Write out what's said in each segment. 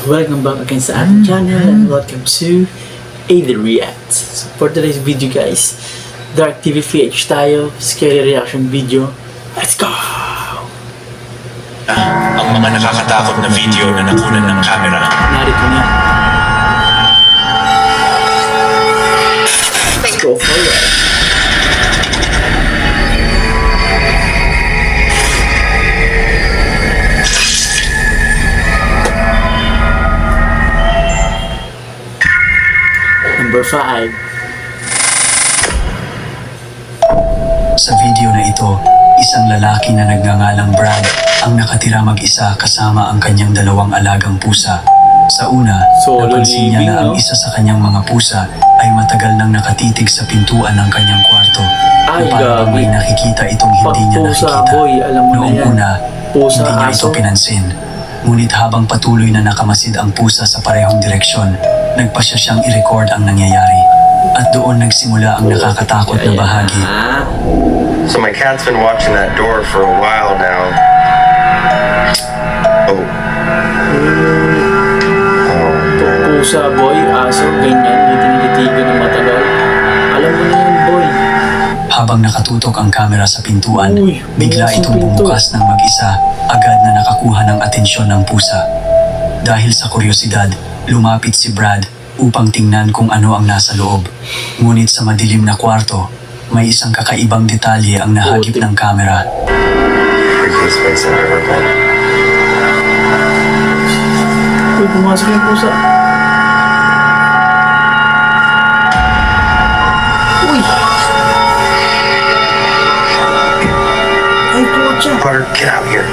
welcome back again sa ating channel and welcome to Ada Reacts. So for today's video guys, Dark TV PH tayo, scary reaction video. Let's go! Ang mga nakakatakot na video na nakunan ng camera. Narito na. Let's go for it. Number 5. Sa video na ito, isang lalaki na nagngangalang Brad ang nakatira mag-isa kasama ang kanyang dalawang alagang pusa. Sa una, Solo napansin niya living, na ang no? isa sa kanyang mga pusa ay matagal nang nakatitig sa pintuan ng kanyang kwarto. Ay, Na parang gabi. may nakikita itong Pag hindi niya pusa, nakikita. boy, alam mo na Noong yan. una, Pusa, hindi niya ito aso. pinansin. Ngunit habang patuloy na nakamasid ang pusa sa parehong direksyon, nagpasya siyang i-record ang nangyayari. At doon nagsimula ang nakakatakot na bahagi. So my cat's been watching that door for a while now. Oh. Pusa, boy, aso, ganyan, may tinititigan ng matagal. Alam mo na yun, boy. Habang nakatutok ang kamera sa pintuan, Uy, bigla bukas ang itong pinto. bumukas ng mag-isa, agad na nakakuha ng atensyon ng pusa. Dahil sa kuryosidad, lumapit si Brad upang tingnan kung ano ang nasa loob. Ngunit sa madilim na kwarto, may isang kakaibang detalye ang nahagip ng kamera. Freakiest place I've ever been. Uy, pumasok yung pusa. Uy! Ay, putya! Butter, get out here.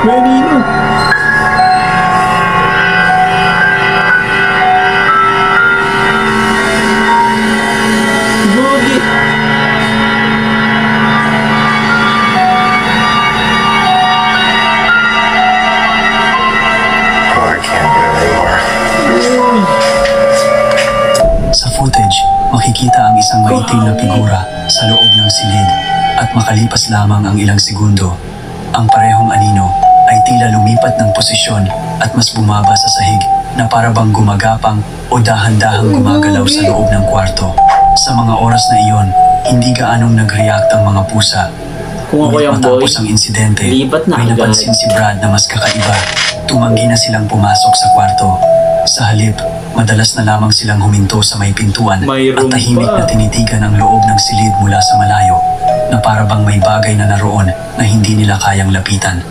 May nino! Gogi! Oh, I can't get it anymore. Uy! Sa footage, makikita ang isang maitim na figura sa loob ng silid at makalipas lamang ang ilang segundo, ang parehong anino ay tila lumipat ng posisyon at mas bumaba sa sahig na para bang gumagapang o dahan-dahang gumagalaw sa loob ng kwarto. Sa mga oras na iyon, hindi gaanong nag-react ang mga pusa. Kung ako Ngunit yung boy, matapos ang insidente, libat na may agad. napansin si Brad na mas kakaiba. Tumanggi na silang pumasok sa kwarto. Sa halip, madalas na lamang silang huminto sa may pintuan Mayroon at tahimik pa. na tinitigan ang loob ng silid mula sa malayo, na para bang may bagay na naroon na hindi nila kayang lapitan.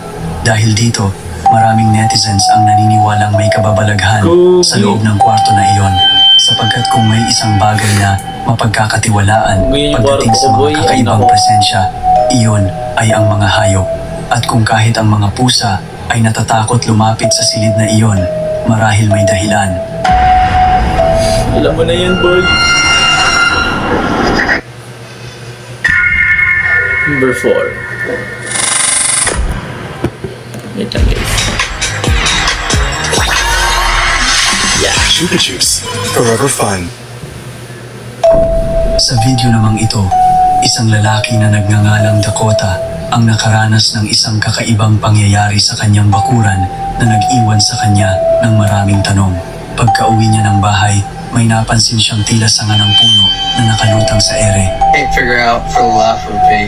Dahil dito, maraming netizens ang naniniwalang may kababalaghan sa loob ng kwarto na iyon, sapagkat kung may isang bagay na mapagkakatiwalaan Ngayon yung pagdating kwarto sa ko, boy, mga ay kakaibang nako. presensya, iyon ay ang mga hayop. At kung kahit ang mga pusa ay natatakot lumapit sa silid na iyon, marahil may dahilan. alam mo na yan, boy. Number 4. Wait lang, guys. Chupa Chups, forever fun. Sa video namang ito, isang lalaki na nagngangalang Dakota ang nakaranas ng isang kakaibang pangyayari sa kanyang bakuran na nag-iwan sa kanya ng maraming tanong. Pagka-uwi niya ng bahay, may napansin siyang tila sanga ng puno na nakalutang sa ere. Can't figure out for the life of me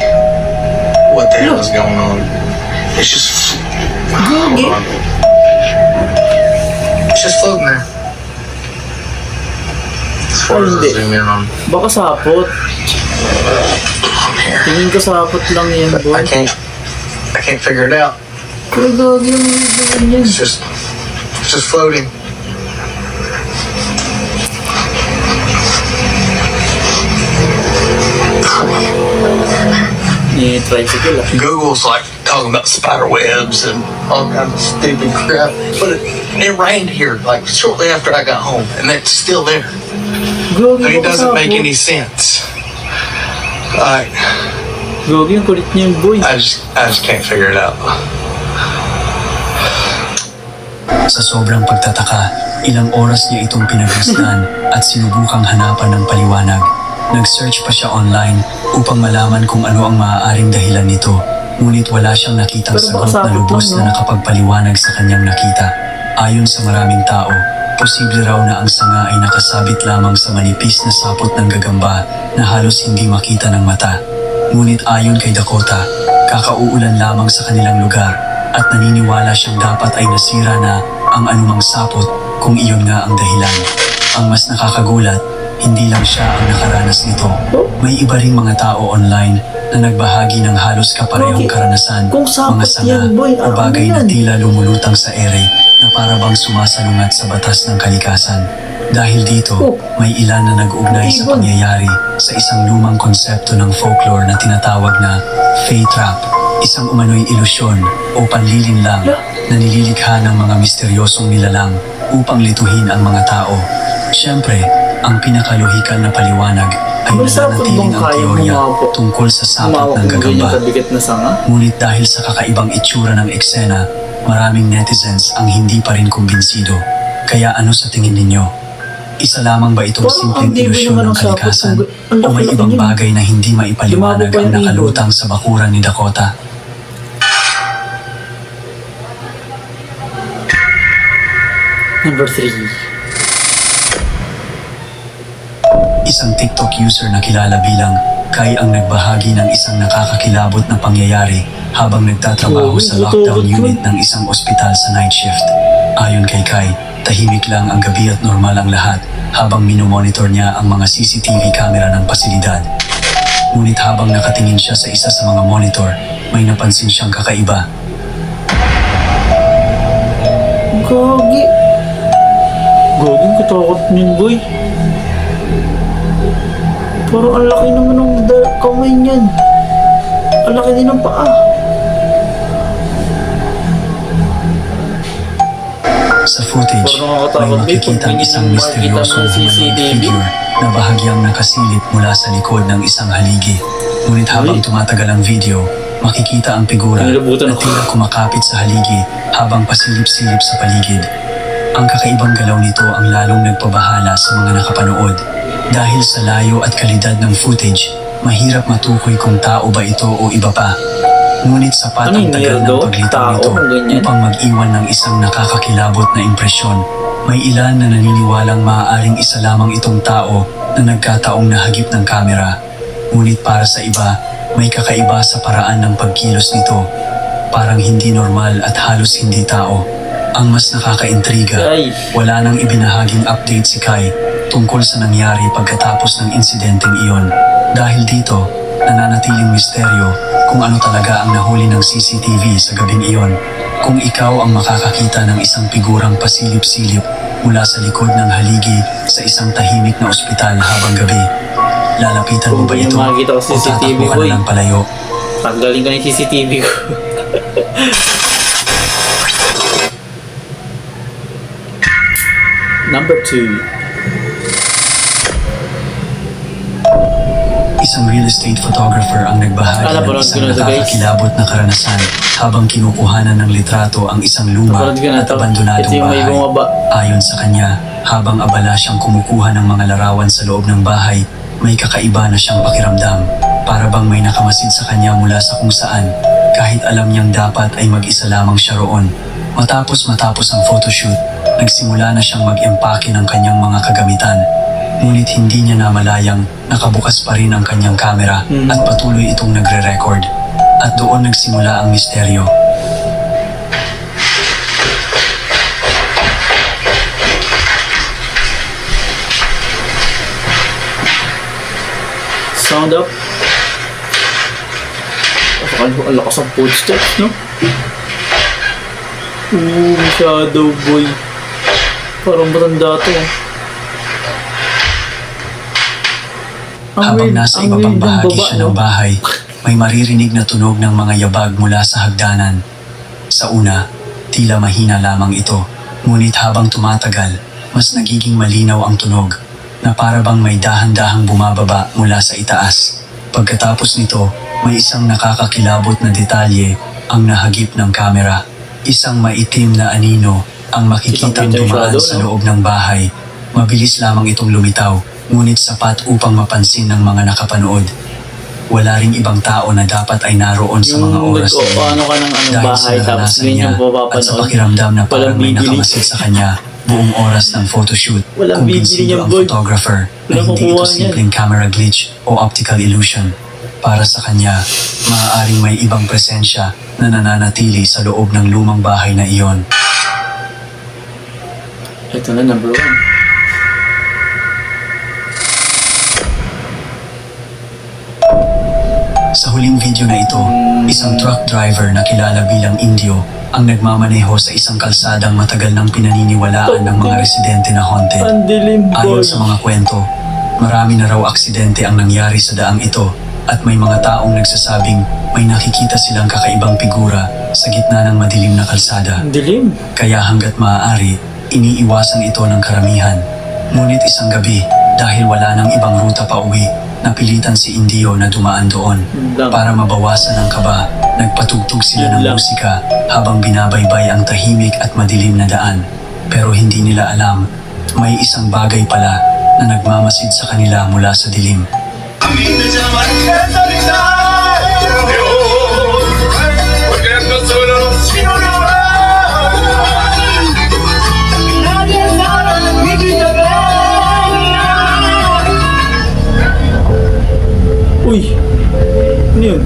what the hell is going on. It's just, it's just floating there. As far as I Hindi. zoom in on, Baka sapot. Tingin ko sapot lang yan, boy. I can't figure it out. Pero gagi yung gawin yan. It's just floating. Tricycle ah. Google's like talking about spider webs and all kinds of stupid crap, but it rained here like shortly after I got home, and it's still there. Gagi, It baka doesn't make sapot. any sense. Like, Gagi, yung kulit niya, boy. I just can't figure it out. Sa sobrang pagtataka, ilang oras niya itong pinagmasdan at sinubukang hanapan ng paliwanag. Nag-search pa siya online upang malaman kung ano ang maaaring dahilan nito. Ngunit wala siyang nakitang Pero sagot baka na sakot lubos lang, na no? nakapagpaliwanag sa kanyang nakita. Ayon sa maraming tao, posible raw na ang sanga ay nakasabit lamang sa manipis na sapot ng gagamba na halos hindi makita ng mata. Ngunit ayon kay Dakota, kakauulan lamang sa kanilang lugar at naniniwala siyang dapat ay nasira na ang anumang sapot kung iyon nga ang dahilan. Ang mas nakakagulat, hindi lang siya ang nakaranas nito. May iba ring mga tao online na nagbahagi ng halos kaparehong karanasan, Kung sapot mga sanga yan, boy, o bagay ano na yan? tila lumulutang sa ere na para bang sumasalungat sa batas ng kalikasan. Dahil dito, Oh. may ilan na nag-ugnay sa Ibon. pangyayari sa isang lumang konsepto ng folklore na tinatawag na Fae Trap, isang umano'y ilusyon o panlilinlang na nililikha ng mga misteryosong nilalang upang lituhin ang mga tao. Siyempre, ang pinakalohikal na paliwanag ay May sapot nananatiling bang ang kaya teorya humapo? tungkol sa sapot Umawak ng mo ganyan gagamba. kabigat na sanga? Ngunit dahil sa kakaibang itsura ng eksena, maraming netizens ang hindi pa rin kumbinsido. Kaya ano sa tingin ninyo? Isa lamang ba itong Parang simpleng ang dibo ilusyon naman ng ng sapot kalikasan ng- ang o may laki-laki ibang niya. bagay na hindi maipaliwanag Lumabo pa ang yung ibon. nakalutang sa bakuran ni Dakota? Number 3. Isang TikTok user na kilala bilang Kai ang nagbahagi ng isang nakakakilabot na pangyayari habang nagtatrabaho sa lockdown unit ng isang ospital sa night shift. Ayon kay Kai, tahimik lang ang gabi at normal ang lahat habang minomonitor niya ang mga CCTV camera ng pasilidad. Ngunit habang nakatingin siya sa isa sa mga monitor, may napansin siyang kakaiba. Gagi. Gagi, katakot niyan, boy. Parang ang laki naman ng kamay niyan. Ang laki din ng paa. Sa footage, Parang nakakatakot, may babe, makikita pag ang isang hindi mo misteryosong makikita ng humanoid CCTV. figure na bahagyang nakasilip mula sa likod ng isang haligi. Ngunit habang Uy. tumatagal ang video, makikita ang figura Nilabutan na ako. tila kumakapit sa haligi habang pasilip-silip sa paligid. Ang kakaibang galaw nito ang lalong nagpabahala sa mga nakapanood. Dahil sa layo at kalidad ng footage, mahirap matukoy kung tao ba ito o iba pa. Ngunit sapat Ano ang yung tagal weirdo? ng paglitaw Tao? nito Ganyan? upang mag-iwan ng isang nakakakilabot na impresyon. May ilan na naniniwalang maaaring isa lamang itong tao na nagkataong nahagip ng kamera. Ngunit para sa iba, may kakaiba sa paraan ng pagkilos nito. Parang hindi normal at halos hindi tao. Ang mas nakakaintriga, Ay. wala nang ibinahaging update si Kai tungkol sa nangyari pagkatapos ng insidenteng iyon. Dahil dito, nananatiling misteryo kung ano talaga ang nahuli ng CCTV sa gabing iyon. Kung ikaw ang makakakita ng isang figurang pasilip-silip mula sa likod ng haligi sa isang tahimik na ospital habang gabi, lalapitan mo ba Kung ito makikita ko o CCTV, tatakbo ka boy. na ng palayo? Tanggalin ka ng CCTV ko. Number 2. Isang real estate photographer ang nagbahagi ng Napanood isang ko na to, guys. nakakakilabot na karanasan habang kinukuhanan ng litrato ang isang luma Napanood ko na at to. abandonadong Ito yung may bahay. bumaba. Ayon sa kanya, habang abala siyang kumukuha ng mga larawan sa loob ng bahay, may kakaiba na siyang pakiramdam. Para bang may nakamasid sa kanya mula sa kung saan, kahit alam niyang dapat ay mag-isa lamang siya roon. Matapos ang photoshoot, nagsimula na siyang mag-empake ng kanyang mga kagamitan. Ngunit hindi niya namalayang nakabukas pa rin ang kanyang kamera at patuloy itong nagre-record. At doon nagsimula ang misteryo. Sound up. Ang lakas ng footsteps, no? Shadow boy. Parang matanda to. Habang nasa ibabang bahagi siya ng bahay, may maririnig na tunog ng mga yabag mula sa hagdanan. Sa una, tila mahina lamang ito. Ngunit habang tumatagal, mas nagiging malinaw ang tunog na para bang may dahan-dahang bumababa mula sa itaas. Pagkatapos nito, may isang nakakakilabot na detalye ang nahagip ng kamera. Isang maitim na anino ang makikitang Kitang-kita yung dumaan shadow, sa no? loob ng bahay. Mabilis lamang itong lumitaw, ngunit sapat upang mapansin ng mga nakapanood. Wala ring ibang tao na dapat ay naroon sa mga Yung oras na yun. nagpaano ka ng Dahil bahay sa tapos naranasan ganyan niya yung at sa papapanood. pakiramdam na parang Walang may bibili. nakamasid sa kanya buong oras ng photoshoot, Walang bibili kumbinsido niyan, ang boy. photographer na Walang hindi ito kukuha niyan. simpleng camera glitch o optical illusion. Para sa kanya, maaaring may ibang presensya na nananatili sa loob ng lumang bahay na iyon. Ito na, number 1. Sa huling video na ito, isang truck driver na kilala bilang Indio ang nagmamaneho sa isang kalsadang matagal nang pinaniniwalaan ng mga residente na haunted. Ang dilim, boy. Ayon sa mga kwento, marami na raw aksidente ang nangyari sa daang ito at may mga taong nagsasabing may nakikita silang kakaibang figura sa gitna ng madilim na kalsada. Ang dilim. Kaya hanggat maaari, iniiwasan ito ng karamihan. Ngunit isang gabi, dahil wala nang ibang ruta pa uwi, napilitan si Indio na dumaan doon. Lang. Para mabawasan ang kaba, nagpatugtog sila ng Yun lang. musika habang binabaybay ang tahimik at madilim na daan. Pero hindi nila alam, may isang bagay pala na nagmamasid sa kanila mula sa dilim. Uy! Ano yun?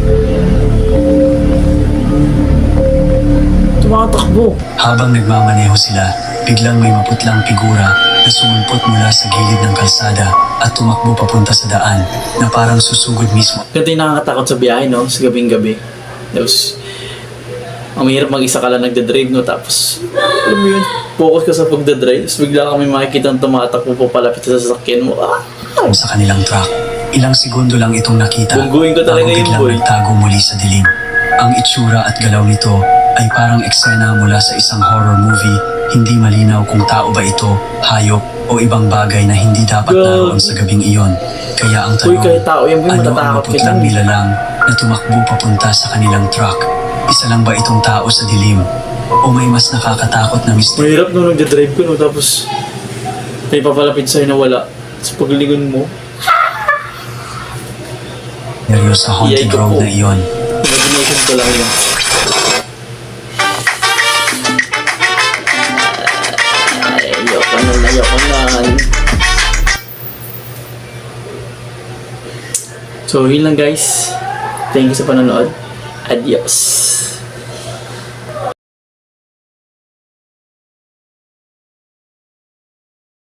Tumatakbo. Habang nagmamaneho sila, biglang may maputlang figura na sumulpot mula sa gilid ng kalsada at tumakbo papunta sa daan na parang susugod mismo. Ganito yung nakakatakot sa biyahe, no? Sa gabing-gabi. Tapos, ang mahirap mag-isa ka lang nagdadrive, no? Tapos, alam mo yun, focus ka sa pagdadrive. Tapos bigla kami makikita ng tumatakbo pa palapit sa sasakyan mo. Ah! sa kanilang truck. Ilang segundo lang itong nakita Bungguin ko talaga bago yun, biglang boy. nagtago muli sa dilim. Ang itsura at galaw nito ay parang eksena mula sa isang horror movie. Hindi malinaw kung tao ba ito, hayop, o ibang bagay na hindi dapat Grabe. naroon sa gabing iyon. Kaya ang Uy, tanong, kahit tao yan, boy, ano ang matatakot ka maputlang dyan. nilalang na tumakbo papunta sa kanilang truck? Isa lang ba itong tao sa dilim? O may mas nakakatakot na misteryo? Mahirap no, nagdadrive ko, no? Tapos, may papalapit sa'yo na wala. Tapos paglingon mo, sa haunted Iyay ko road po. na iyon? imagination ko lang yun. Ay, ayoko na. So, yun lang guys. Thank you sa panonood. Adios.